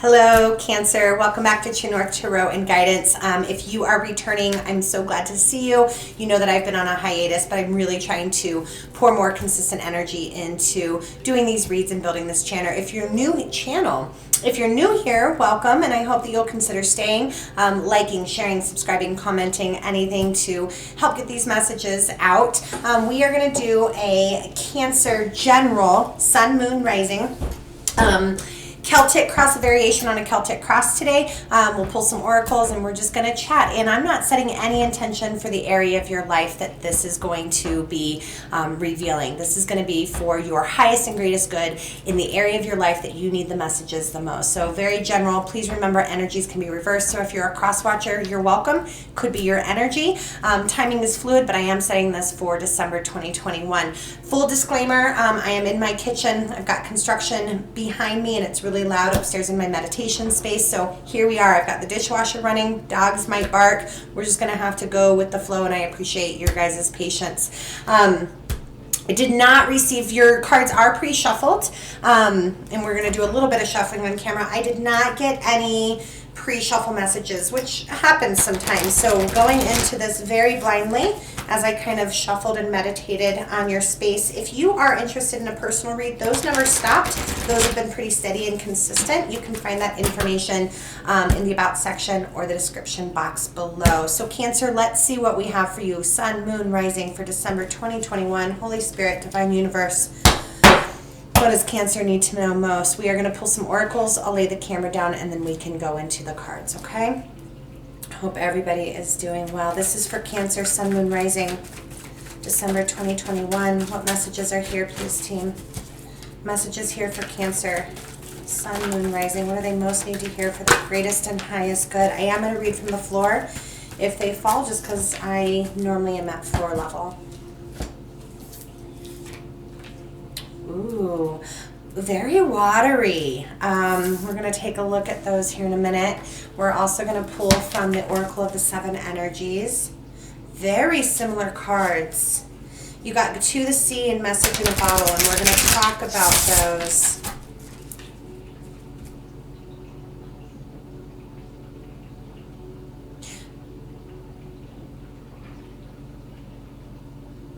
Hello, Cancer. Welcome back to TrueNorth Tarot and Guidance. If you are returning, I'm so glad to see you. You know that I've been on a hiatus, but I'm really trying to pour more consistent energy into doing these reads and building this channel. If you're new here, welcome, and I hope that you'll consider staying, liking, sharing, subscribing, commenting, anything to help get these messages out. We are going to do a Cancer general Sun, Moon, Rising. Celtic cross, a variation on a Celtic cross today. We'll pull some oracles and we're just going to chat. And I'm not setting any intention for the area of your life that this is going to be revealing. This is going to be for your highest and greatest good in the area of your life that you need the messages the most. So very general. Please remember energies can be reversed. So if you're a cross watcher, you're welcome. Could be your energy. Timing is fluid, but I am setting this for December 2021. Full disclaimer, I am in my kitchen. I've got construction behind me and it's really loud upstairs in my meditation space. So here we are. I've got the dishwasher running. Dogs might bark. We're just going to have to go with the flow, and I appreciate your guys' patience. I did not receive, your cards are pre-shuffled, and we're going to do a little bit of shuffling on camera. I did not get any pre-shuffle messages, which happens sometimes. So going into this very blindly as I kind of shuffled and meditated on your space. If you are interested in a personal read, those never stopped. Those have been pretty steady and consistent. You can find that information in the About section or the description box below. So Cancer, let's see what we have for you. Sun, Moon, Rising for December 2021. Holy Spirit, Divine Universe, what does Cancer need to know most? We are going to pull some oracles. I'll lay the camera down and then we can go into the cards, okay? Hope everybody is doing well. This is for Cancer, Sun, Moon, Rising, December 2021. What messages are here, please, team? Messages here for Cancer, Sun, Moon, Rising. What do they most need to hear for the greatest and highest good? I am going to read from the floor if they fall, just because I normally am at floor level. Ooh, very watery. We're going to take a look at those here in a minute. We're also going to pull from the Oracle of the Seven Energies. Very similar cards. You got To the Sea and Message in a Bottle, and we're going to talk about those.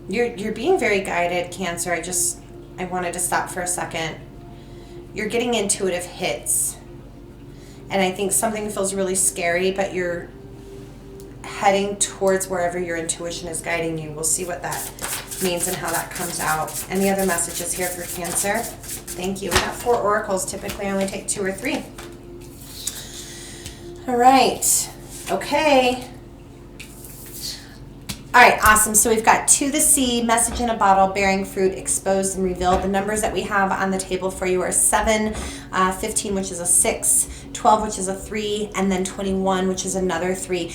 You're being very guided, Cancer. I wanted to stop for a second. You're getting intuitive hits. And I think something feels really scary, but you're heading towards wherever your intuition is guiding you. We'll see what that means and how that comes out. Any other messages here for Cancer? Thank you. We got 4 oracles. Typically I only take 2 or 3. All right. Okay. All right, awesome. So we've got To the Sea, Message in a Bottle, Bearing Fruit, Exposed and Revealed. The numbers that we have on the table for you are 7, 15, which is a 6, 12, which is a 3, and then 21, which is another 3.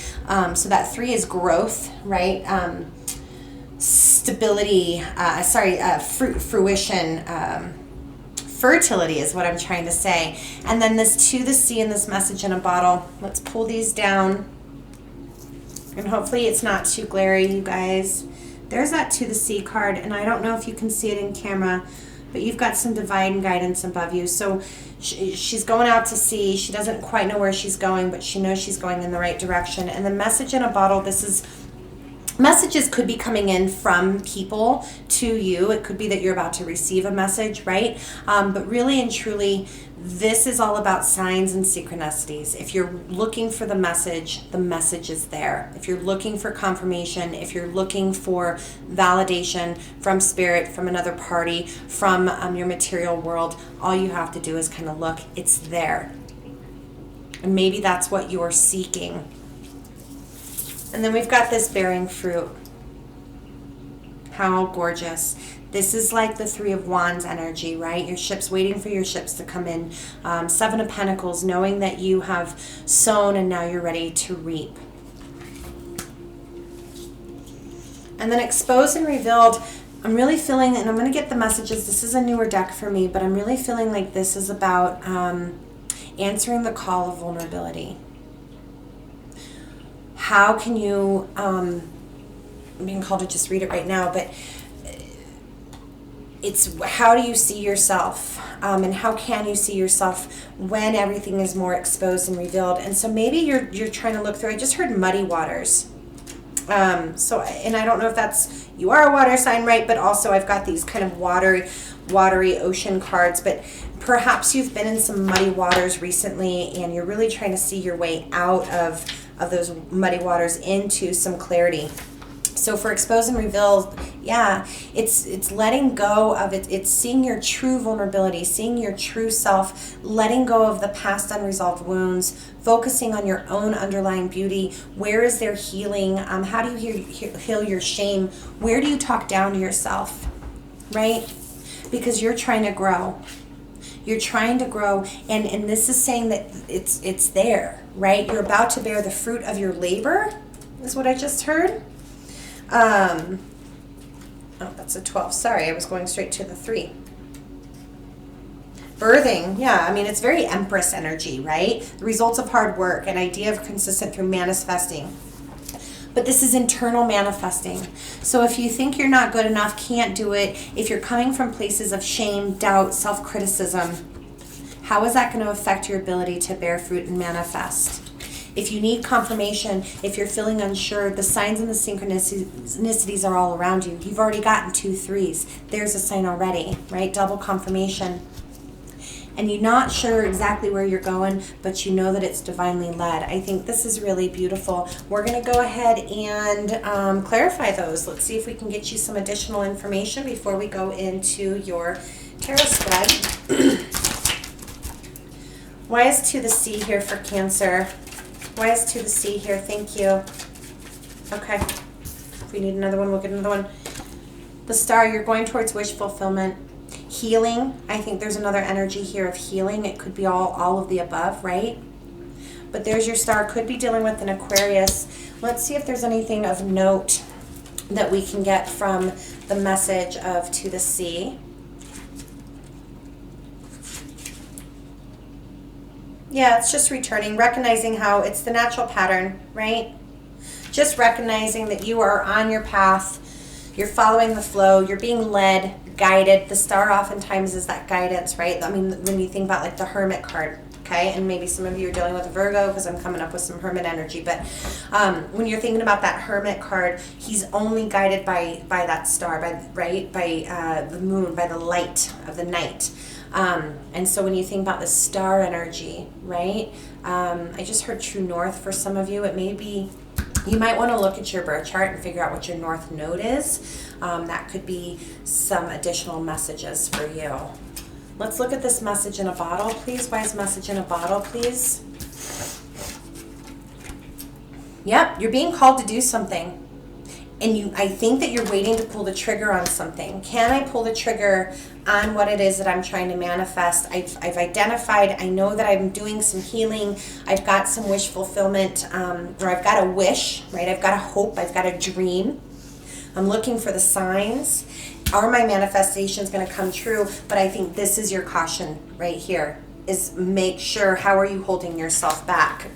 So that 3 is growth, right? Stability, fruition, fertility is what I'm trying to say. And then this To the Sea and this Message in a Bottle. Let's pull these down. And hopefully it's not too glary, you guys. There's that To the Sea card, and I don't know if you can see it in camera, but you've got some divine guidance above you. So she's going out to sea. She doesn't quite know where she's going, but she knows she's going in the right direction. And the Message in a Bottle, messages could be coming in from people to you. It could be that you're about to receive a message, right? But really and truly, this is all about signs and synchronicities. If you're looking for the message is there. If you're looking for confirmation, if you're looking for validation from spirit, from another party, from your material world, all you have to do is kind of look. It's there. And maybe that's what you're seeking. And then we've got this Bearing Fruit. How gorgeous. This is like the 3 of Wands energy, right? Your ship's waiting for your ships to come in. 7 of Pentacles, knowing that you have sown and now you're ready to reap. And then Exposed and Revealed, I'm really feeling, and I'm going to get the messages. This is a newer deck for me, but I'm really feeling like this is about answering the call of vulnerability. How can you, I'm being called to just read it right now, but it's how do you see yourself, and how can you see yourself when everything is more exposed and revealed. And so maybe you're trying to look through, I just heard muddy waters. So, and I don't know if that's, you are a water sign, right? But also I've got these kind of watery ocean cards, but perhaps you've been in some muddy waters recently and you're really trying to see your way out of those muddy waters into some clarity. So for exposed and revealed, yeah, it's letting go of it. It's seeing your true vulnerability, seeing your true self, letting go of the past unresolved wounds, focusing on your own underlying beauty. Where is there healing? How do you heal your shame? Where do you talk down to yourself, right? Because you're trying to grow. You're trying to grow, and this is saying that it's there, right? You're about to bear the fruit of your labor, is what I just heard. Oh, that's a 12. Sorry, I was going straight to the 3. Birthing, yeah, I mean, it's very Empress energy, right? The results of hard work, an idea of consistent through manifesting. But this is internal manifesting. So if you think you're not good enough, can't do it, if you're coming from places of shame, doubt, self-criticism, how is that going to affect your ability to bear fruit and manifest? If you need confirmation, if you're feeling unsure, the signs and the synchronicities are all around you. You've already gotten 2 3s. There's a sign already, right? Double confirmation. And you're not sure exactly where you're going, but you know that it's divinely led. I think this is really beautiful. We're going to go ahead and clarify those. Let's see if we can get you some additional information before we go into your tarot spread. Why is 2 the C here for Cancer? Why is 2 the C here? Thank you. Okay. If we need another one, we'll get another one. The Star, you're going towards wish fulfillment. Healing. I think there's another energy here of healing. It could be all of the above, right? But there's your Star. Could be dealing with an Aquarius. Let's see if there's anything of note that we can get from the message of 2 the C. Yeah, it's just returning, recognizing how it's the natural pattern, right? Just recognizing that you are on your path, you're following the flow, you're being led, guided. The Star oftentimes is that guidance, right? I mean, when you think about like the Hermit card, okay? And maybe some of you are dealing with a Virgo because I'm coming up with some Hermit energy. But when you're thinking about that Hermit card, he's only guided by that star, by the moon, by the light of the night. And so when you think about the star energy, right? I just heard true north for some of you. It may be, you might want to look at your birth chart and figure out what your north node is. That could be some additional messages for you. Let's look at this message in a bottle, please. Why is message in a bottle, please? Yep, you're being called to do something. And I think that you're waiting to pull the trigger on something. Can I pull the trigger on what it is that I'm trying to manifest? I've identified, I know that I'm doing some healing. I've got some wish fulfillment, or I've got a wish, right? I've got a hope, I've got a dream. I'm looking for the signs. Are my manifestations going to come true? But I think this is your caution right here, is make sure, how are you holding yourself back?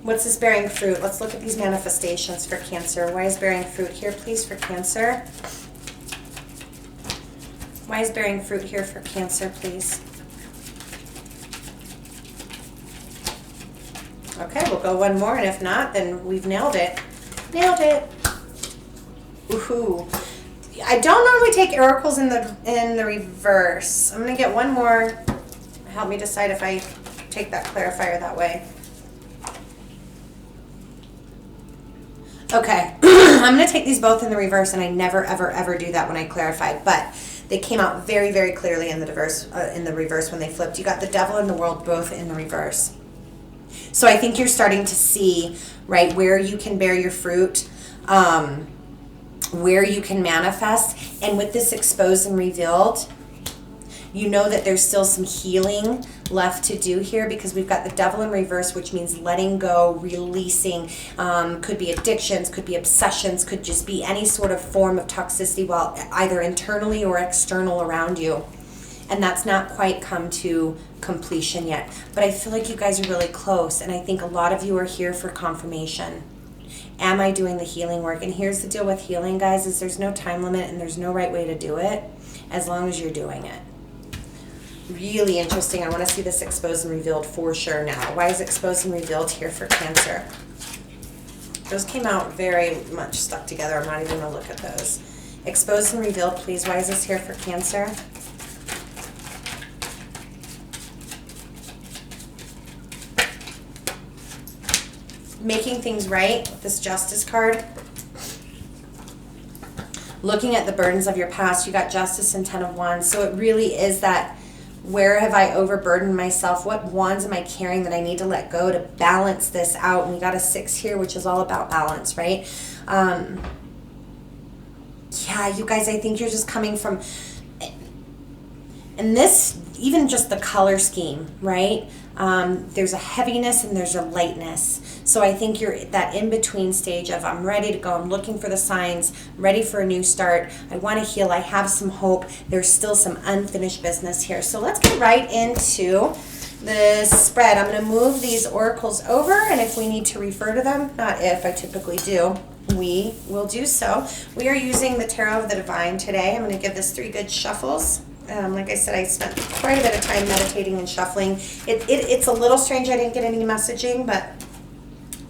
What's this bearing fruit? Let's look at these manifestations for Cancer. Why is bearing fruit here, please, for Cancer? Why is bearing fruit here for Cancer, please? Okay, we'll go one more, and if not, then we've nailed it. Nailed it. Woohoo. I don't normally take oracles in the reverse. I'm going to get one more. Help me decide if I take that clarifier that way. Okay, I'm going to take these both in the reverse, and I never, ever, ever do that when I clarify, but they came out very, very clearly in the reverse when they flipped. You got the Devil and the World both in the reverse. So I think you're starting to see, right, where you can bear your fruit, where you can manifest, and with this exposed and revealed, you know that there's still some healing left to do here, because we've got the Devil in reverse, which means letting go, releasing. Could be addictions, could be obsessions, could just be any sort of form of toxicity, well, either internally or external around you. And that's not quite come to completion yet. But I feel like you guys are really close, and I think a lot of you are here for confirmation. Am I doing the healing work? And here's the deal with healing, guys, is there's no time limit and there's no right way to do it as long as you're doing it. Really interesting. I want to see this exposed and revealed for sure now. Why is exposed and revealed here for Cancer? Those came out very much stuck together. I'm not even going to look at those. Exposed and revealed, please. Why is this here for Cancer? Making things right with this Justice card. Looking at the burdens of your past. You got Justice and 10 of Wands. So it really is that, where have I overburdened myself? What wands am I carrying that I need to let go to balance this out? And we got a 6 here, which is all about balance, right? Yeah, you guys, I think you're just coming from, and this, even just the color scheme, right? There's a heaviness and there's a lightness. So I think you're at that in-between stage of, I'm ready to go, I'm looking for the signs, ready for a new start, I want to heal, I have some hope, there's still some unfinished business here. So let's get right into the spread. I'm going to move these oracles over, and if we need to refer to them, not if, I typically do, we will do so. We are using the Tarot of the Divine today. I'm going to give this 3 good shuffles. Like I said, I spent quite a bit of time meditating and shuffling. It's a little strange I didn't get any messaging, but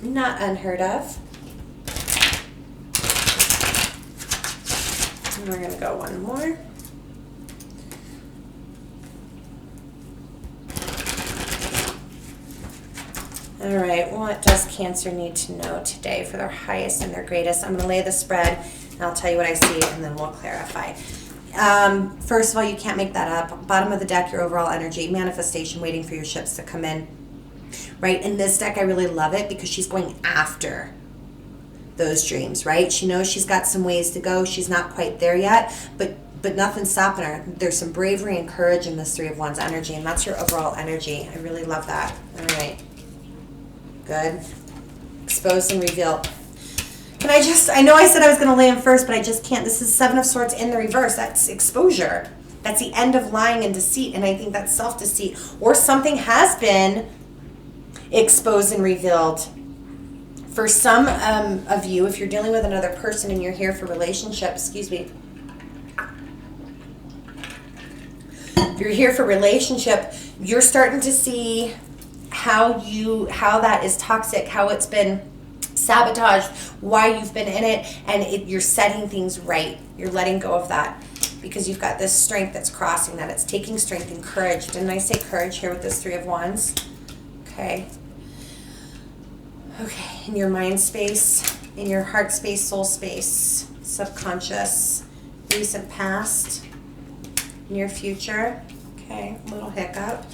not unheard of. And we're going to go one more. All right, what does Cancer need to know today for their highest and their greatest? I'm going to lay the spread, and I'll tell you what I see, and then we'll clarify. First of all, you can't make that up. Bottom of the deck, your overall energy, manifestation, waiting for your ships to come in. Right? In this deck, I really love it because she's going after those dreams, right? She knows she's got some ways to go. She's not quite there yet, but nothing's stopping her. There's some bravery and courage in this 3 of Wands energy, and that's your overall energy. I really love that. All right. Good. Exposed and revealed. I know I said I was going to lay them first, but I just can't. This is 7 of Swords in the reverse. That's exposure. That's the end of lying and deceit, and I think that's self-deceit. Or something has been exposed and revealed. For some of you, if you're dealing with another person and you're here for relationship, excuse me. If you're here for relationship, you're starting to see how that is toxic, how it's been sabotaged, why you've been in it, and you're setting things right. You're letting go of that because you've got this strength that's crossing that. It's taking strength and courage. Didn't I say courage here with this 3 of Wands? Okay. Okay, in your mind space, in your heart space, soul space, subconscious, recent past, near future. Okay, little hiccup.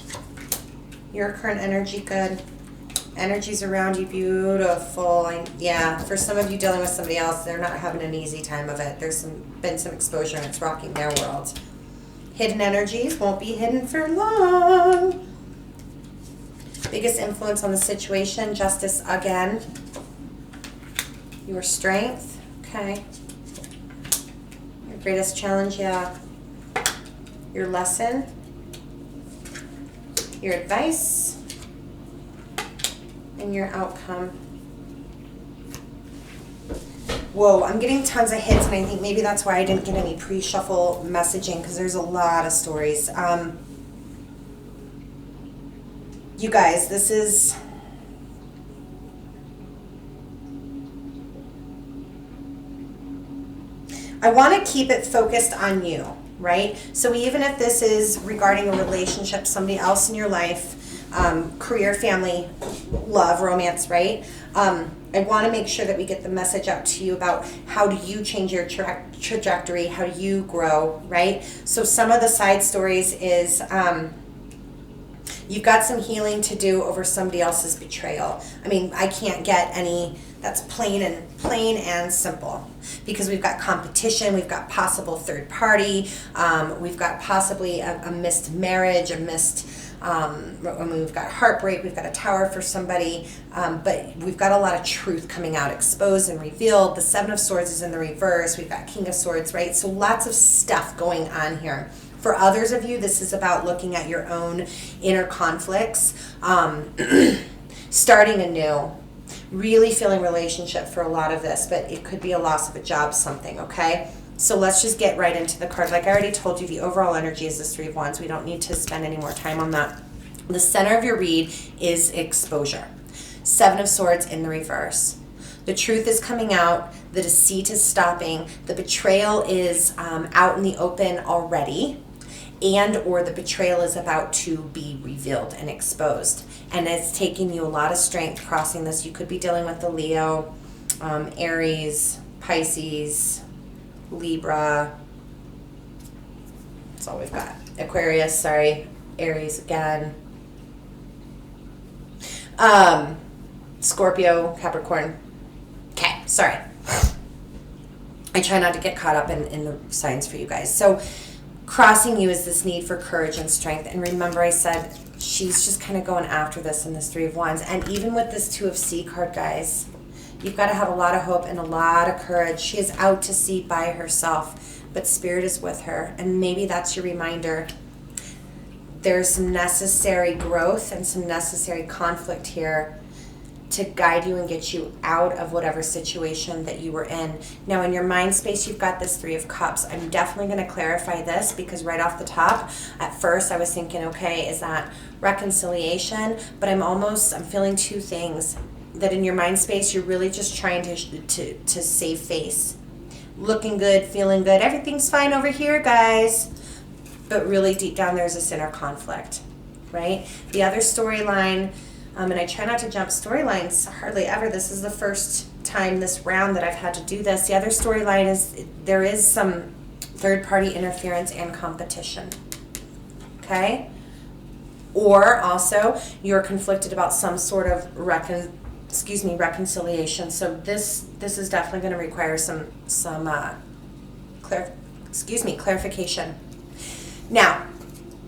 Your current energy, good. Energies around you, beautiful. Yeah, for some of you dealing with somebody else, they're not having an easy time of it. There's been some exposure and it's rocking their world. Hidden energies won't be hidden for long. Biggest influence on the situation, Justice again. Your strength, okay. Your greatest challenge, yeah. Your lesson. Your advice. And your outcome. Whoa, I'm getting tons of hits, and I think maybe that's why I didn't get any pre-shuffle messaging, because there's a lot of stories. You guys, this is... I want to keep it focused on you, right? So even if this is regarding a relationship, somebody else in your life, career, family, love, romance, right? I want to make sure that we get the message out to you about how do you change your trajectory, how do you grow, right? So some of the side stories is you've got some healing to do over somebody else's betrayal. I mean, I can't get any, that's plain and simple, because we've got competition, we've got possible third party, we've got possibly a missed marriage, we've got heartbreak, we've got a tower for somebody, but we've got a lot of truth coming out, exposed and revealed. The 7 of Swords is in the reverse. We've got King of Swords, right? So lots of stuff going on here. For others of you, this is about looking at your own inner conflicts, starting anew, Really feeling relationship for a lot of this, but it could be a loss of a job, something, okay? So let's just get right into the card. Like I already told you, the overall energy is this Three of Wands. We don't need to spend any more time on that. The center of your read is exposure. Seven of Swords in the reverse. The truth is coming out. The deceit is stopping. The betrayal is out in the open already. And or the betrayal is about to be revealed and exposed. And it's taking you a lot of strength crossing this. You could be dealing with the Leo, Aries, Pisces, Libra. That's all we've got. Aquarius, sorry. Aries again. Scorpio, Capricorn. Okay, sorry. I try not to get caught up in the signs for you guys. So crossing you is this need for courage and strength. And remember I said she's just kind of going after this in this Three of Wands. And even with this Two of Sea card, guys, you've got to have a lot of hope and a lot of courage. She is out to sea by herself, but Spirit is with her. And maybe that's your reminder. There's some necessary growth and some necessary conflict here to guide you and get you out of whatever situation that you were in. Now, in your mind space, you've got this Three of Cups. I'm definitely going to clarify this because right off the top, at first I was thinking, okay, is that reconciliation? But I'm feeling two things. That in your mind space, you're really just trying to save face. Looking good, feeling good. Everything's fine over here, guys. But really deep down, there's this inner conflict, right? The other storyline, and I try not to jump storylines hardly ever. This is the first time this round that I've had to do this. The other storyline is there is some third-party interference and competition, okay? Or also you're conflicted about some sort of reconciliation. So this is definitely going to require some clarification. Now,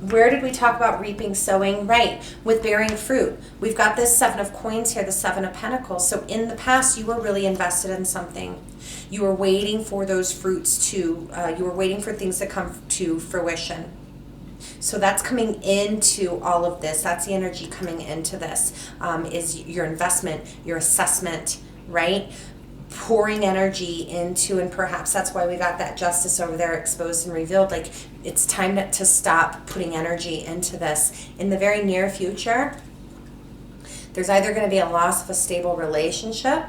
where did we talk about reaping, sowing? Right, with bearing fruit. We've got this Seven of Coins here, the Seven of Pentacles. So in the past, you were really invested in something. You were waiting for those fruits you were waiting for things to come to fruition. So that's coming into all of this. That's the energy coming into this, is your investment, your assessment, right? Pouring energy into, and perhaps that's why we got that Justice over there exposed and revealed. Like, it's time to stop putting energy into this. In the very near future, there's either going to be a loss of a stable relationship,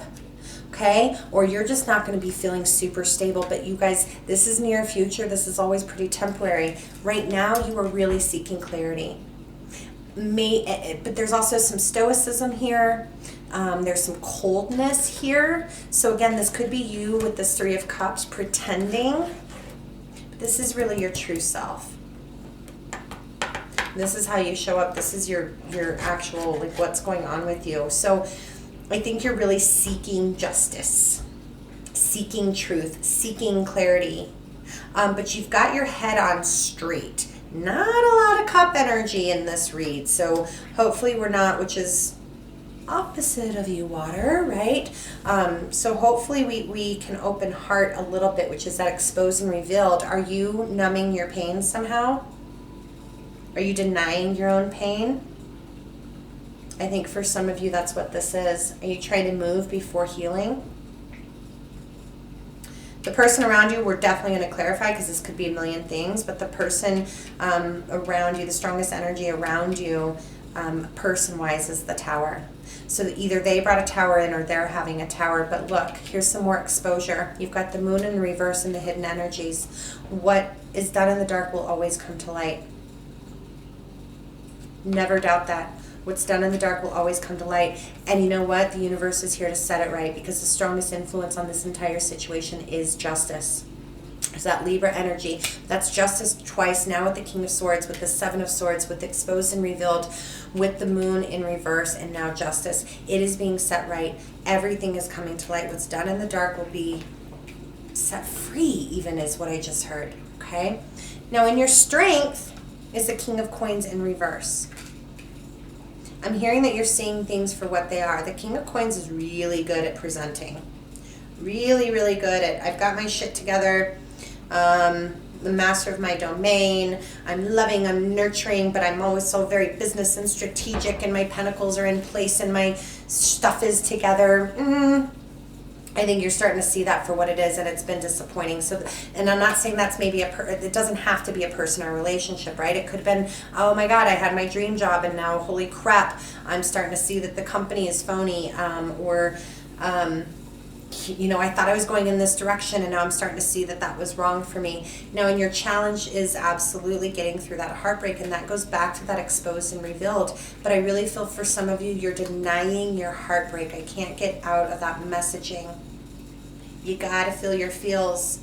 okay, or you're just not going to be feeling super stable. But you guys, this is near future. This is always pretty temporary. Right now, you are really seeking clarity. But there's also some stoicism here. There's some coldness here. So again, this could be you with this Three of Cups pretending. But this is really your true self. This is how you show up. This is your actual, like, what's going on with you. So I think you're really seeking justice, seeking truth, seeking clarity. But you've got your head on straight. Not a lot of cup energy in this read. So hopefully we're not, which is opposite of you, water, right? So hopefully we can open heart a little bit, which is that exposed and revealed. Are you numbing your pain somehow? Are you denying your own pain? I think for some of you that's what this is. Are you trying to move before healing? The person around you, we're definitely going to clarify because this could be a million things, but the person around you, the strongest energy around you, person-wise, is the Tower. So either they brought a tower in or they're having a tower. But look, here's some more exposure. You've got the Moon in reverse and the hidden energies. What is done in the dark will always come to light. Never doubt that. What's done in the dark will always come to light. And you know what? The universe is here to set it right, because the strongest influence on this entire situation is justice. There's that Libra energy. That's justice twice now with the King of Swords, with the Seven of Swords, with exposed and revealed, with the Moon in reverse, and now justice. It is being set right. Everything is coming to light. What's done in the dark will be set free, even, is what I just heard. Okay? Now, in your strength is the King of Coins in reverse. I'm hearing that you're seeing things for what they are. The King of Coins is really good at presenting. Really, really good at, I've got my shit together. the master of my domain. I'm loving, I'm nurturing, but I'm always so very business and strategic, and my pentacles are in place and my stuff is together. I think you're starting to see that for what it is, and it's been disappointing. So, and I'm not saying that's maybe it doesn't have to be a person or relationship, right? It could have been, oh my God, I had my dream job, and now, holy crap, I'm starting to see that the company is phony, you know, I thought I was going in this direction, and now I'm starting to see that that was wrong for me. Now, and your challenge is absolutely getting through that heartbreak, and that goes back to that exposed and revealed. But I really feel for some of you, you're denying your heartbreak. I can't get out of that messaging. You gotta feel your feels,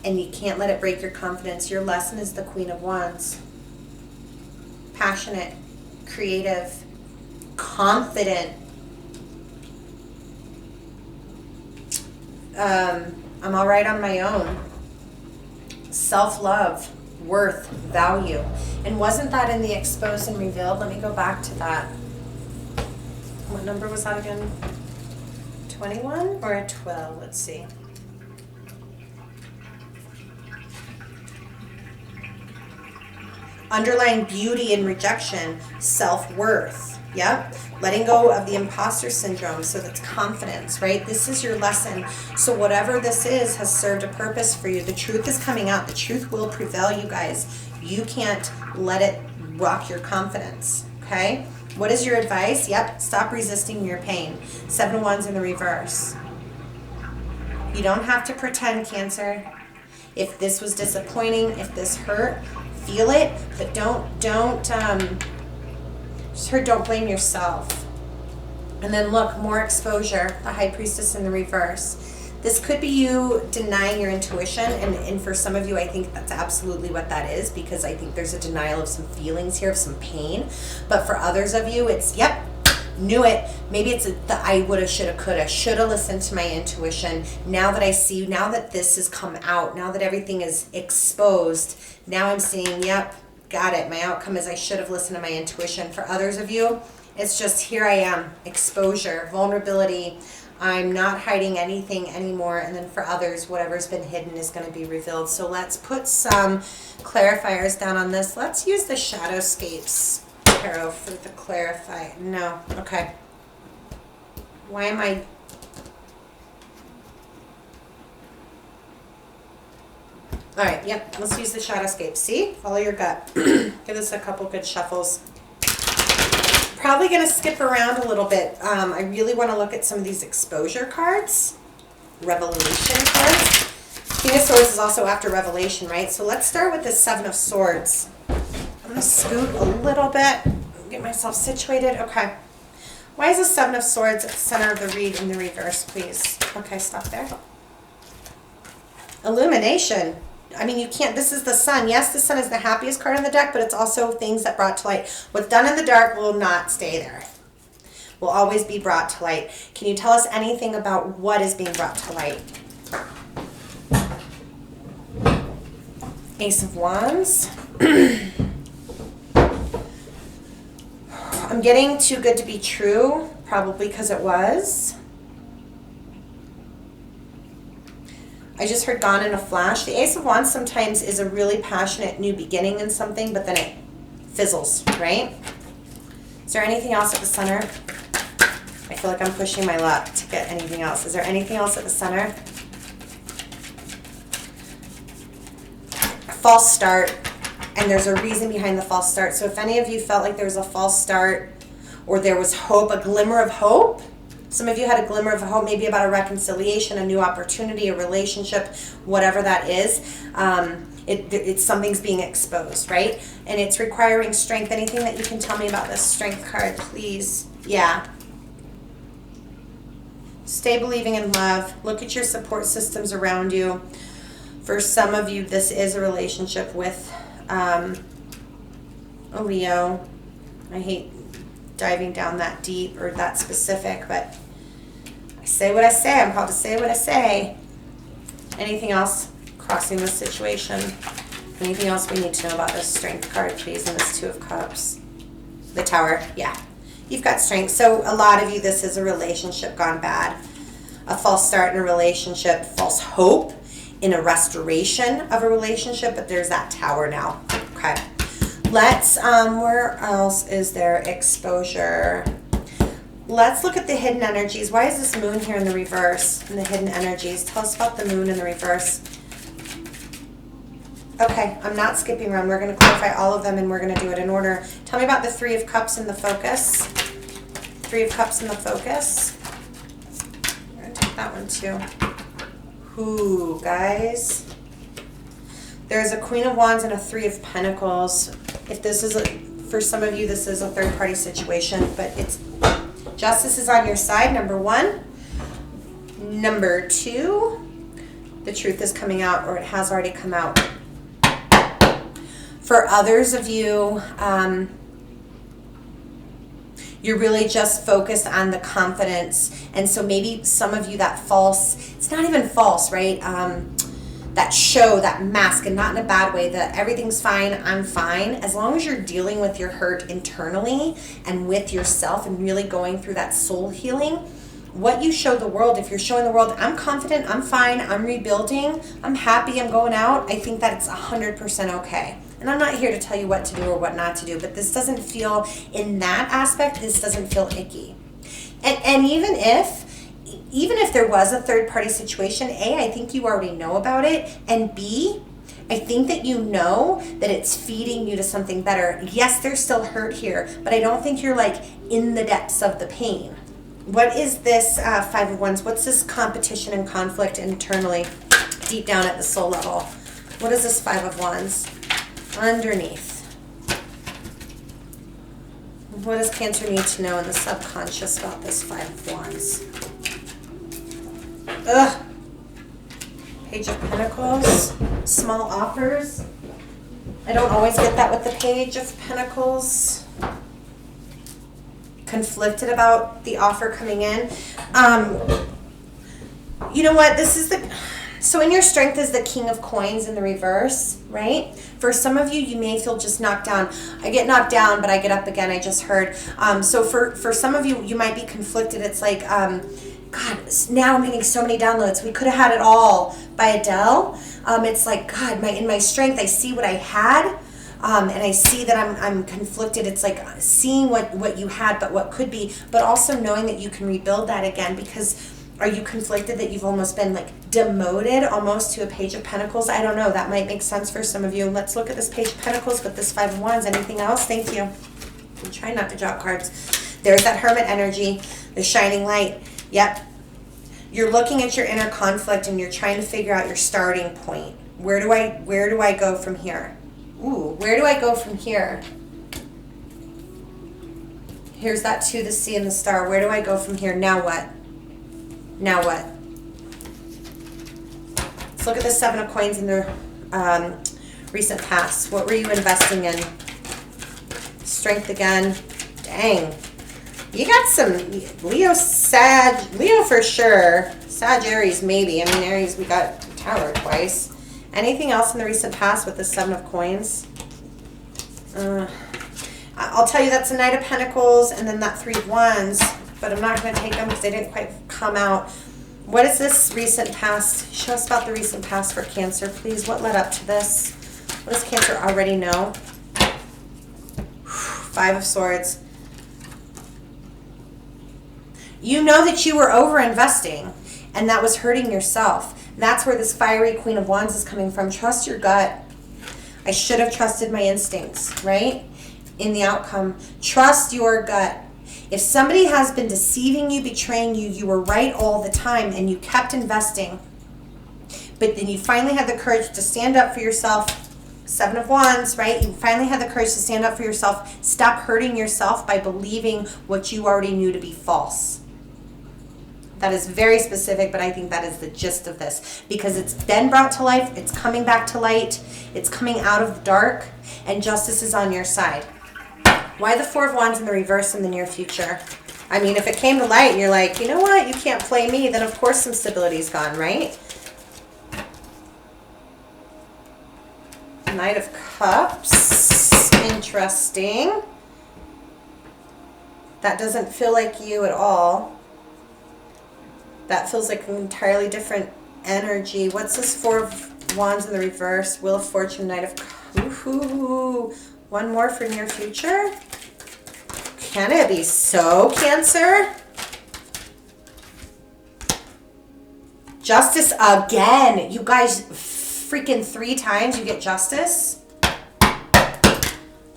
and you can't let it break your confidence. Your lesson is the Queen of Wands. Passionate, creative, confident. I'm all right on my own. Self-love, worth, value. And wasn't that in the exposed and revealed? Let me go back to that. What number was that again? 21 or a 12? Let's see. Underlying beauty and rejection, self-worth. Yep. Letting go of the imposter syndrome. So that's confidence, right? This is your lesson. So whatever this is has served a purpose for you. The truth is coming out. The truth will prevail, you guys. You can't let it rock your confidence, okay? What is your advice? Yep. Stop resisting your pain. 7 of Wands in the reverse. You don't have to pretend, Cancer. If this was disappointing, if this hurt, feel it, but don't blame yourself. And then look, more exposure, the High Priestess in the reverse. This could be you denying your intuition, and for some of you, I think that's absolutely what that is, because I think there's a denial of some feelings here, of some pain. But for others of you, it's, yep, knew it. Maybe it's the I woulda, shoulda, coulda. Shoulda listened to my intuition. Now that I see, now that this has come out, now that everything is exposed, now I'm seeing, yep, got it. My outcome is I should have listened to my intuition. For others of you, it's just here I am. Exposure, vulnerability. I'm not hiding anything anymore. And then for others, whatever's been hidden is going to be revealed. So let's put some clarifiers down on this. Let's use the Shadowscapes Tarot for the clarify. No. Okay. Why am I... All right, yep, let's use the Shadowscape. See? Follow your gut. Give this a couple good shuffles. Probably going to skip around a little bit. I really want to look at some of these exposure cards. Revelation cards. King of Swords is also after Revelation, right? So let's start with the 7 of Swords. I'm going to scoot a little bit. Get myself situated. Okay. Why is the 7 of Swords at the center of the read in the reverse, please? Okay, stop there. Illumination. I mean, you can't, this is the sun. Yes, the sun is the happiest card in the deck, but it's also things that brought to light. What's done in the dark will not stay there. Will always be brought to light. Can you tell us anything about what is being brought to light? Ace of Wands. I'm getting too good to be true, probably because it was. I just heard gone in a flash. The Ace of Wands sometimes is a really passionate new beginning in something, but then it fizzles, right? Is there anything else at the center? I feel like I'm pushing my luck to get anything else. Is there anything else at the center? A false start, and there's a reason behind the false start. So if any of you felt like there was a false start, or there was hope, a glimmer of hope, some of you had a glimmer of hope, maybe about a reconciliation, a new opportunity, a relationship, whatever that is. It's something's being exposed, right? And it's requiring strength. Anything that you can tell me about this strength card, please? Yeah. Stay believing in love. Look at your support systems around you. For some of you, this is a relationship with a Leo. I hate diving down that deep or that specific, but I say what I say. I'm called to say what I say. Anything else crossing this situation? Anything else we need to know about this strength card, please, and this 2 of Cups? The Tower, yeah. You've got strength. So a lot of you, this is a relationship gone bad. A false start in a relationship, false hope. in a restoration of a relationship, but there's that Tower now. Okay. Let's, where else is there exposure? Let's look at the hidden energies. Why is this moon here in the reverse? In the hidden energies. Tell us about the moon in the reverse. Okay, I'm not skipping around. We're going to clarify all of them and we're going to do it in order. Tell me about the Three of Cups in the focus. Three of Cups in the focus. We're going to take that one too. Ooh, guys. There's a Queen of Wands and a Three of Pentacles. If this is, for some of you, this is a third-party situation, but it's justice is on your side, number one. Number two, the truth is coming out, or it has already come out. For others of you, you're really just focused on the confidence. And so maybe some of you, that false, it's not even false, right? That show, that mask, and not in a bad way, that everything's fine, I'm fine. As long as you're dealing with your hurt internally and with yourself and really going through that soul healing, what you show the world, if you're showing the world, I'm confident, I'm fine, I'm rebuilding, I'm happy, I'm going out, I think that it's 100% okay. And I'm not here to tell you what to do or what not to do, but this doesn't feel, in that aspect, this doesn't feel icky. And even if there was a third-party situation, A, I think you already know about it, and B, I think that you know that it's feeding you to something better. Yes, there's still hurt here, but I don't think you're like in the depths of the pain. What is this Five of Wands? What's this competition and conflict internally, deep down at the soul level? What is this Five of Wands? Underneath. What does Cancer need to know in the subconscious about this Five of Wands? Ugh. Page of Pentacles. Small offers. I don't always get that with the Page of Pentacles. Conflicted about the offer coming in. You know what? This is the... So in your strength is the King of Coins in the reverse, right? For some of you, you may feel just knocked down. I get knocked down, but I get up again. I just heard. So for some of you, you might be conflicted. It's like, God, now I'm getting so many downloads. We could have had it all by Adele. It's like, God, in my strength, I see what I had. And I see that I'm conflicted. It's like seeing what you had, but what could be, but also knowing that you can rebuild that again. Because are you conflicted that you've almost been like demoted almost to a Page of Pentacles? I don't know. That might make sense for some of you. Let's look at this Page of Pentacles with this Five of Wands. Anything else? Thank you. I'm trying not to drop cards. There's that Hermit energy, the shining light. Yep. You're looking at your inner conflict and you're trying to figure out your starting point. Where do I go from here? Ooh, where do I go from here? Here's that two, the sea, and the star. Where do I go from here? Now what? Now what? Let's look at the Seven of Coins in the recent past. What were you investing in? Strength again. Dang. You got some Leo, Leo for sure. Sag, Aries maybe. I mean, Aries, we got Tower twice. Anything else in the recent past with the Seven of Coins? I'll tell you that's a Knight of Pentacles and then that Three of Wands, but I'm not going to take them because they didn't quite come out. What is this recent past? Show us about the recent past for Cancer, please. What led up to this? What does Cancer already know? Five of Swords. You know that you were over-investing and that was hurting yourself. That's where this fiery Queen of Wands is coming from. Trust your gut. I should have trusted my instincts, right? In the outcome. Trust your gut. If somebody has been deceiving you, betraying you, you were right all the time and you kept investing. But then you finally had the courage to stand up for yourself. Seven of Wands, right? You finally had the courage to stand up for yourself. Stop hurting yourself by believing what you already knew to be false. That is very specific, but I think that is the gist of this. Because it's been brought to life, it's coming back to light, it's coming out of the dark, and justice is on your side. Why the Four of Wands in the reverse in the near future? I mean, if it came to light and you're like, you know what, you can't play me, then of course some stability's gone, right? Knight of Cups. Interesting. That doesn't feel like you at all. That feels like an entirely different energy. What's this Four of Wands in the reverse? Wheel of Fortune, Knight of Cups. Ooh, one more for near future. Can it be so, Cancer? Justice again. You guys, freaking 3 times you get justice.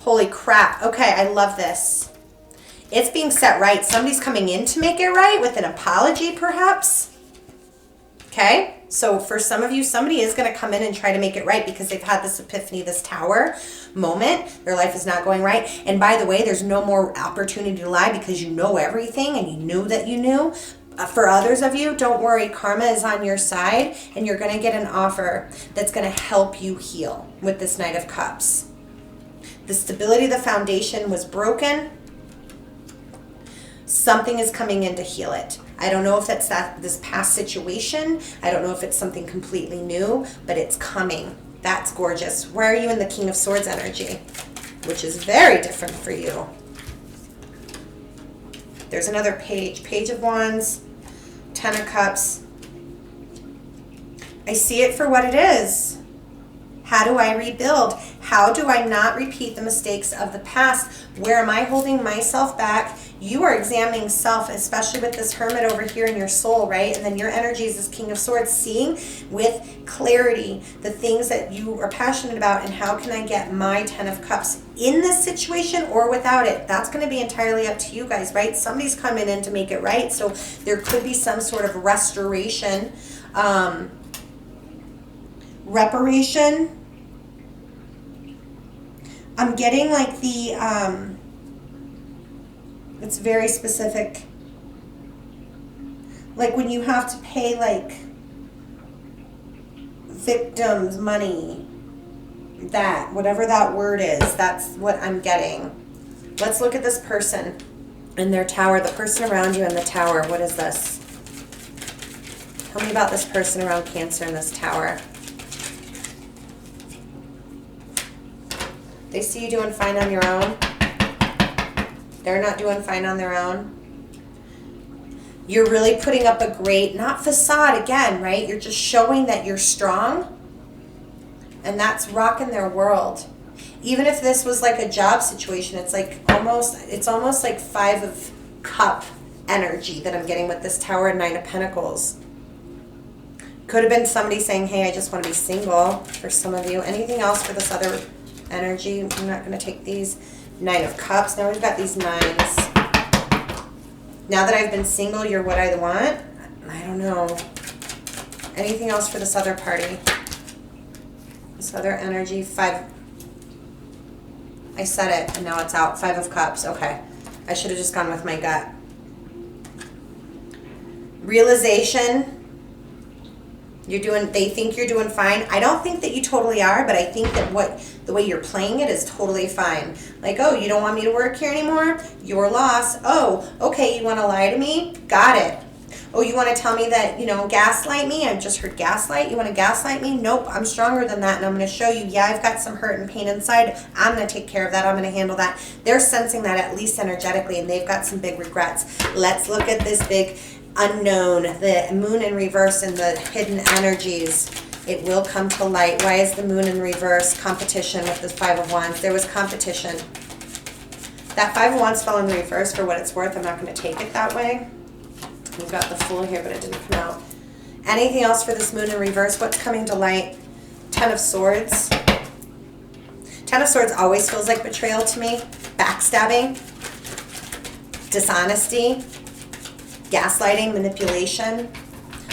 Holy crap. Okay, I love this. It's being set right. Somebody's coming in to make it right with an apology, perhaps. Okay, so for some of you, somebody is going to come in and try to make it right because they've had this epiphany, this tower moment. Their life is not going right. And by the way, there's no more opportunity to lie because you know everything and you knew that you knew. For others of you, don't worry, karma is on your side and you're going to get an offer that's going to help you heal with this Knight of Cups. The stability of the foundation was broken. Something is coming in to heal it. I don't know if that's this past situation. I don't know if it's something completely new, but it's coming. That's gorgeous. Where are you in the King of Swords energy? Which is very different for you. There's another page. Page of Wands, 10 of Cups. I see it for what it is. How do I rebuild? How do I not repeat the mistakes of the past? Where am I holding myself back? You are examining self, especially with this Hermit over here in your soul, right? And then your energy is this King of Swords, seeing with clarity the things that you are passionate about and how can I get my 10 of Cups in this situation or without it. That's going to be entirely up to you guys, right? Somebody's coming in to make it right. So there could be some sort of restoration, reparation. I'm getting like the, it's very specific. Like when you have to pay like victims money, that, whatever that word is, that's what I'm getting. Let's look at this person and their tower, the person around you in the tower. What is this? Tell me about this person around Cancer in this tower. They see you doing fine on your own. They're not doing fine on their own. You're really putting up a great, not facade again, right? You're just showing that you're strong. And that's rocking their world. Even if this was like a job situation, it's like almost like 5 of Cup energy that I'm getting with this Tower and 9 of Pentacles. Could have been somebody saying, hey, I just want to be single for some of you. Anything else for this other energy? I'm not going to take these. 9 of Cups. Now we've got these 9s. Now that I've been single, you're what I want? I don't know. Anything else for this other party? This other energy. 5. I said it and now it's out. 5 of Cups. Okay. I should have just gone with my gut. Realization. They think you're doing fine. I don't think that you totally are, but I think that the way you're playing it is totally fine. Like, oh, you don't want me to work here anymore? Your loss. Oh, okay, you want to lie to me? Got it. Oh, you want to tell me that, gaslight me? I just heard gaslight. You want to gaslight me? Nope, I'm stronger than that, and I'm going to show you, yeah, I've got some hurt and pain inside. I'm going to take care of that. I'm going to handle that. They're sensing that at least energetically, and they've got some big regrets. Let's look at this big unknown, the moon in reverse and the hidden energies. It will come to light. Why is the moon in reverse? Competition with the 5 of Wands. There was competition. That 5 of Wands fell in reverse for what it's worth. I'm not going to take it that way. We've got the Fool here, but it didn't come out. Anything else for this moon in reverse? What's coming to light? 10 of Swords. 10 of Swords always feels like betrayal to me. Backstabbing. Dishonesty. Gaslighting, manipulation,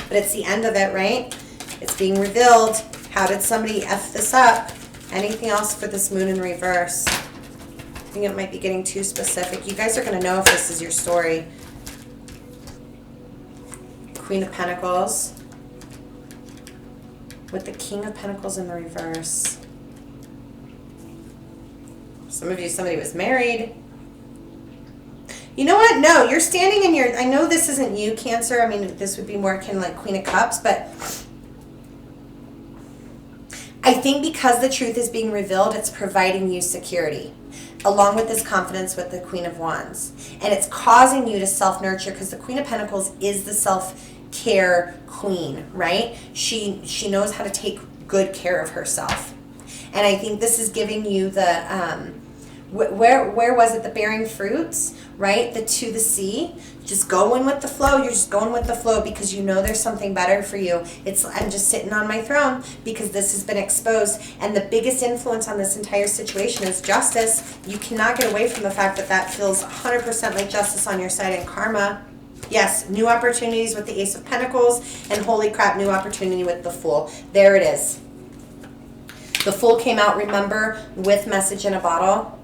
but it's the end of it, right? It's being revealed. How did somebody F this up? Anything else for this moon in reverse? I think it might be getting too specific. You guys are going to know if this is your story. Queen of Pentacles with the King of Pentacles in the reverse. Some of you, somebody was married. You know what? No, you're standing in your... I know this isn't you, Cancer. I mean, this would be more akin like Queen of Cups, but I think because the truth is being revealed, it's providing you security, along with this confidence with the Queen of Wands. And it's causing you to self-nurture because the Queen of Pentacles is the self care queen, right? She knows how to take good care of herself. And I think this is giving you the, where was it? The bearing fruits, right? The to the sea. Just going with the flow. You're just going with the flow because you know there's something better for you. I'm just sitting on my throne because this has been exposed. And the biggest influence on this entire situation is justice. You cannot get away from the fact that that feels 100% like justice on your side and karma. Yes, new opportunities with the Ace of Pentacles, and holy crap, new opportunity with the Fool. There it is. The Fool came out, remember, with message in a bottle.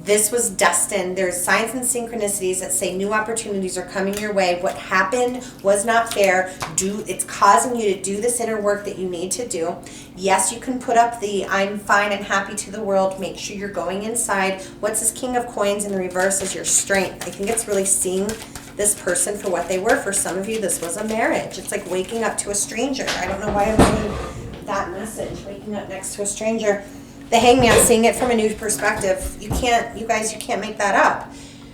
This was destined. There's signs and synchronicities that say new opportunities are coming your way. What happened was not fair. It's causing you to do this inner work that you need to do. Yes, you can put up the I'm fine and happy to the world. Make sure you're going inside. What's this King of Coins in reverse is your strength. I think it's really seeing this person for what they were. For some of you, this was a marriage. It's like waking up to a stranger. I don't know why I'm getting that message. Waking up next to a stranger. The Hangman, seeing it from a new perspective. You guys, you can't make that up.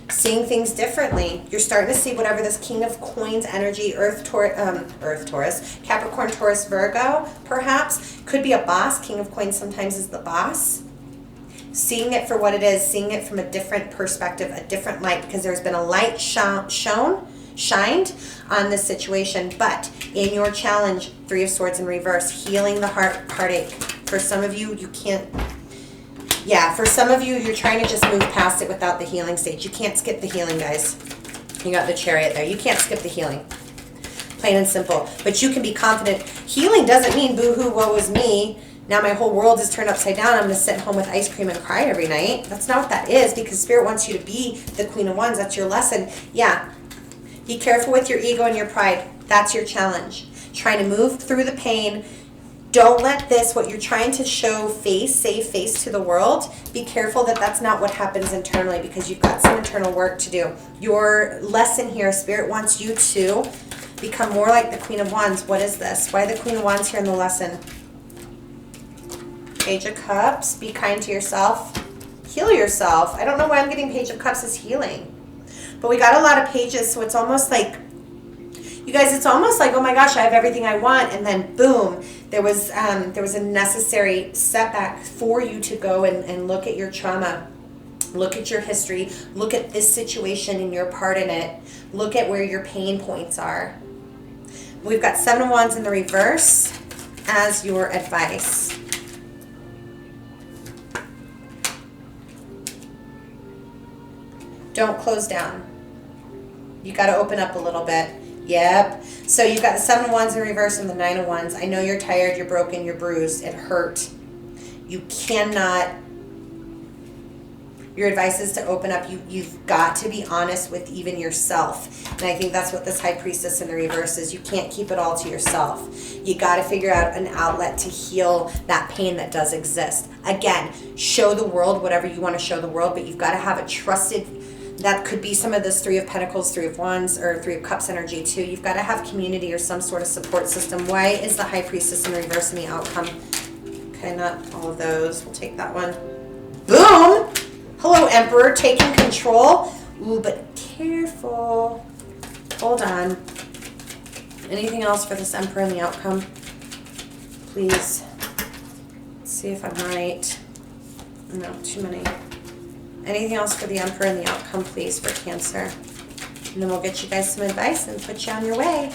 Seeing things differently. You're starting to see whatever this King of Coins energy, Earth, Taurus, Capricorn, Taurus, Virgo, perhaps. Could be a boss. King of Coins sometimes is the boss. Seeing it for what it is, seeing it from a different perspective, a different light, because there's been a light shined on this situation. But in your challenge, Three of Swords in reverse, healing the heartache. For some of you, you can't, for some of you, you're trying to just move past it without the healing stage. You can't skip the healing, guys. You got the Chariot there. You can't skip the healing. Plain and simple. But you can be confident. Healing doesn't mean boo-hoo, woe is me. Now my whole world is turned upside down. I'm going to sit home with ice cream and cry every night. That's not what that is, because Spirit wants you to be the Queen of Wands. That's your lesson. Yeah. Be careful with your ego and your pride. That's your challenge. Trying to move through the pain. Don't let this, what you're trying to save face to the world, be careful that that's not what happens internally, because you've got some internal work to do. Your lesson here, Spirit wants you to become more like the Queen of Wands. What is this? Why the Queen of Wands here in the lesson? Page of Cups. Be kind to yourself. Heal yourself. I don't know why I'm getting Page of Cups as healing. But we got a lot of pages, so it's almost like, you guys, it's almost like, oh my gosh, I have everything I want, and then boom, there was a necessary setback for you to go and look at your trauma, look at your history, look at this situation and your part in it, look at where your pain points are. We've got Seven of Wands in the reverse as your advice. Don't close down. You got to open up a little bit. Yep. So you've got the Seven of Wands in reverse and the Nine of Wands. I know you're tired, you're broken, you're bruised. It hurt. You cannot. Your advice is to open up. You've got to be honest with even yourself. And I think that's what this High Priestess in the reverse is. You can't keep it all to yourself. You got to figure out an outlet to heal that pain that does exist. Again, show the world whatever you want to show the world, but you've got to have a trusted. That could be some of this Three of Pentacles, Three of Wands, or Three of Cups energy too. You've got to have community or some sort of support system. Why is the High Priestess in reverse in the outcome? Okay, not all of those. We'll take that one. Boom! Hello, Emperor, taking control. Ooh, but careful. Hold on. Anything else for this Emperor in the outcome? Please. Let's see if I'm right. No, too many. Anything else for the Emperor in the outcome, please, for Cancer? And then we'll get you guys some advice and put you on your way.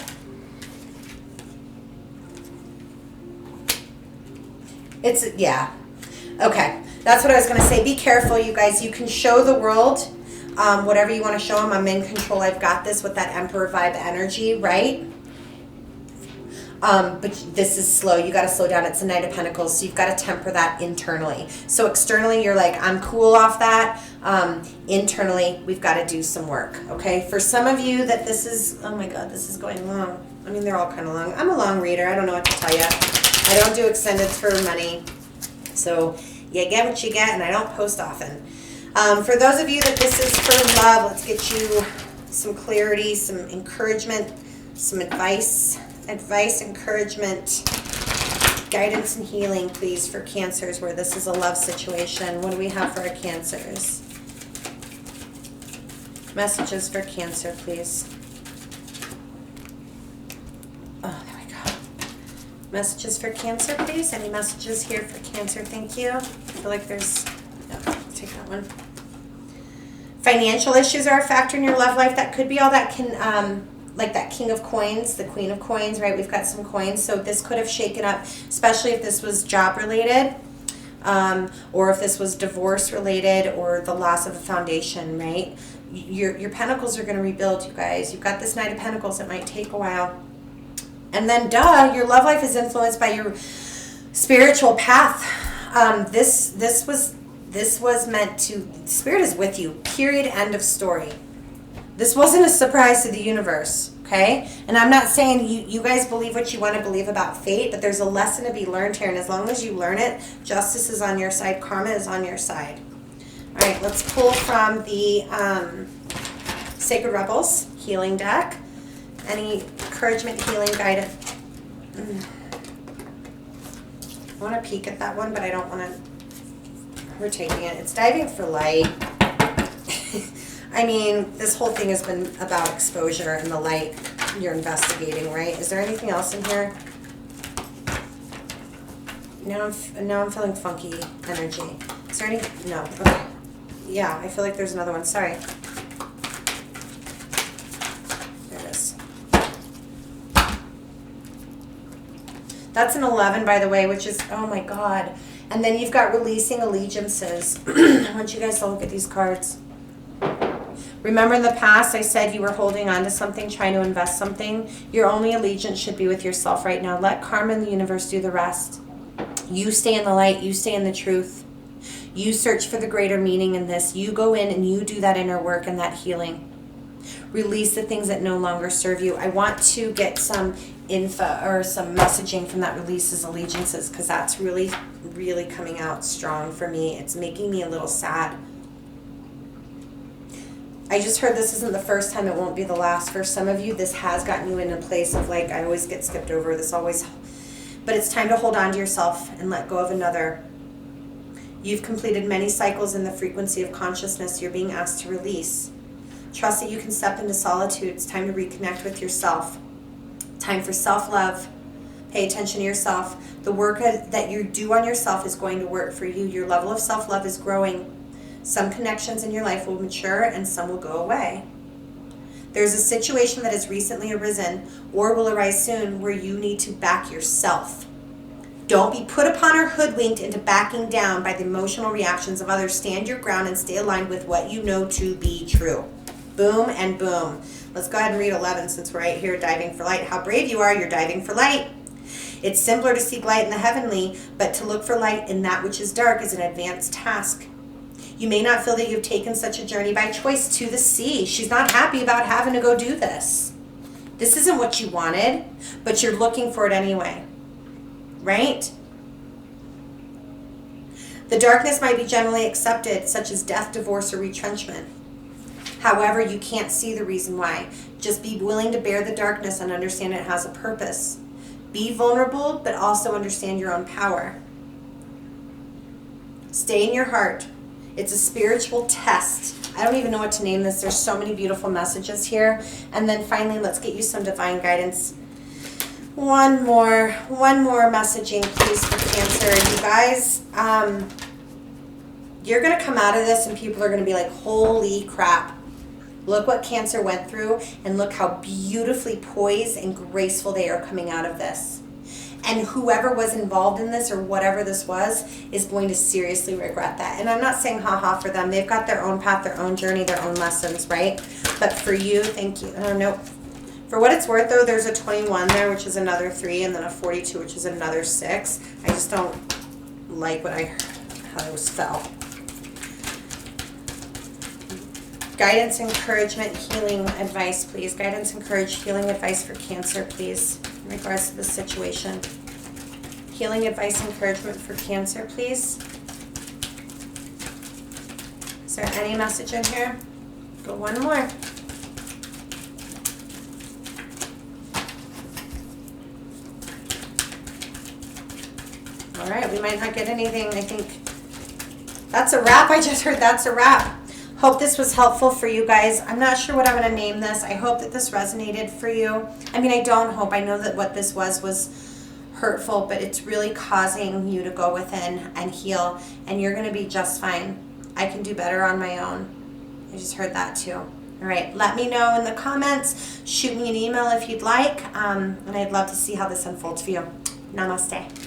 Yeah. Okay. That's what I was going to say. Be careful, you guys. You can show the world whatever you want to show them. I'm in control. I've got this with that Emperor vibe energy, right? But this is slow. You got to slow down. It's the Knight of Pentacles, so you've got to temper that internally. So externally, you're like, I'm cool off that. Internally, we've got to do some work, okay? For some of you that this is, oh my God, this is going long. I mean, they're all kind of long. I'm a long reader. I don't know what to tell you. I don't do extendeds for money. So you get what you get, and I don't post often. For those of you that this is for love, let's get you some clarity, some encouragement, some advice. Advice, encouragement, guidance, and healing, please, for Cancers, where this is a love situation. What do we have for our Cancers? Messages for Cancer, please. Messages for Cancer, please. Any messages here for Cancer? Thank you. I feel like there's... No, take that one. Financial issues are a factor in your love life. That could be all that can... like that King of Coins, the Queen of Coins, right? We've got some coins. So this could have shaken up, especially if this was job related, or if this was divorce related, or the loss of a foundation, right? Your pentacles are going to rebuild, you guys. You've got this Knight of Pentacles. It might take a while. And then, your love life is influenced by your spiritual path. This was meant to... Spirit is with you. Period. End of story. This wasn't a surprise to the universe, okay? And I'm not saying you guys believe what you want to believe about fate, but there's a lesson to be learned here. And as long as you learn it, justice is on your side. Karma is on your side. All right, let's pull from the Sacred Rebels healing deck. Any encouragement, healing, guidance? I want to peek at that one, but I don't want to... We're taking it. It's diving for light. I mean, this whole thing has been about exposure and the light you're investigating, right? Is there anything else in here? Now I'm feeling funky energy. Is there any... No. Okay. Yeah, I feel like there's another one. Sorry. There it is. That's an 11, by the way, which is... Oh, my God. And then you've got releasing allegiances. I want you guys to look at these cards. Remember in the past I said you were holding on to something, trying to invest something? Your only allegiance should be with yourself right now. Let karma and the universe do the rest. You stay in the light. You stay in the truth. You search for the greater meaning in this. You go in and you do that inner work and that healing. Release the things that no longer serve you. I want to get some info or some messaging from that releases allegiances, because that's really, really coming out strong for me. It's making me a little sad. I just heard this isn't the first time, it won't be the last. For some of you, this has gotten you in a place of like, I always get skipped over, this always... But it's time to hold on to yourself and let go of another. You've completed many cycles in the frequency of consciousness you're being asked to release. Trust that you can step into solitude. It's time to reconnect with yourself. Time for self-love. Pay attention to yourself. The work that you do on yourself is going to work for you. Your level of self-love is growing. Some connections in your life will mature and some will go away. There's a situation that has recently arisen or will arise soon where you need to back yourself. Don't be put upon or hoodwinked into backing down by the emotional reactions of others. Stand your ground and stay aligned with what you know to be true. Boom and boom. Let's go ahead and read 11 since we're right here diving for light. How brave you are, you're diving for light. It's simpler to seek light in the heavenly, but to look for light in that which is dark is an advanced task. You may not feel that you've taken such a journey by choice to the sea. She's not happy about having to go do this. This isn't what you wanted, but you're looking for it anyway. Right? The darkness might be generally accepted, such as death, divorce, or retrenchment. However, you can't see the reason why. Just be willing to bear the darkness and understand it has a purpose. Be vulnerable, but also understand your own power. Stay in your heart. It's a spiritual test. I don't even know what to name this. There's so many beautiful messages here. And then finally, let's get you some divine guidance. One more messaging, please, for Cancer. You guys, you're going to come out of this and people are going to be like, holy crap. Look what Cancer went through and look how beautifully poised and graceful they are coming out of this. And whoever was involved in this or whatever this was is going to seriously regret that. And I'm not saying haha for them. They've got their own path, their own journey, their own lessons, right? But for you, thank you. Nope. For what it's worth, though, there's a 21 there, which is another 3, and then a 42, which is another 6. I just don't like what I heard, how those fell. Guidance, encouragement, healing advice, please. Guidance, encourage, healing advice for Cancer, please, in regards to the situation. Healing advice, encouragement for Cancer, please. Is there any message in here? Go one more. All right, we might not get anything. I think that's a wrap. I just heard that's a wrap. Hope this was helpful for you guys. I'm not sure what I'm going to name this. I hope that this resonated for you. I mean, I don't hope. I know that what this was hurtful, but it's really causing you to go within and heal, and you're going to be just fine. I can do better on my own. I just heard that too. All right, let me know in the comments. Shoot me an email if you'd like, and I'd love to see how this unfolds for you. Namaste.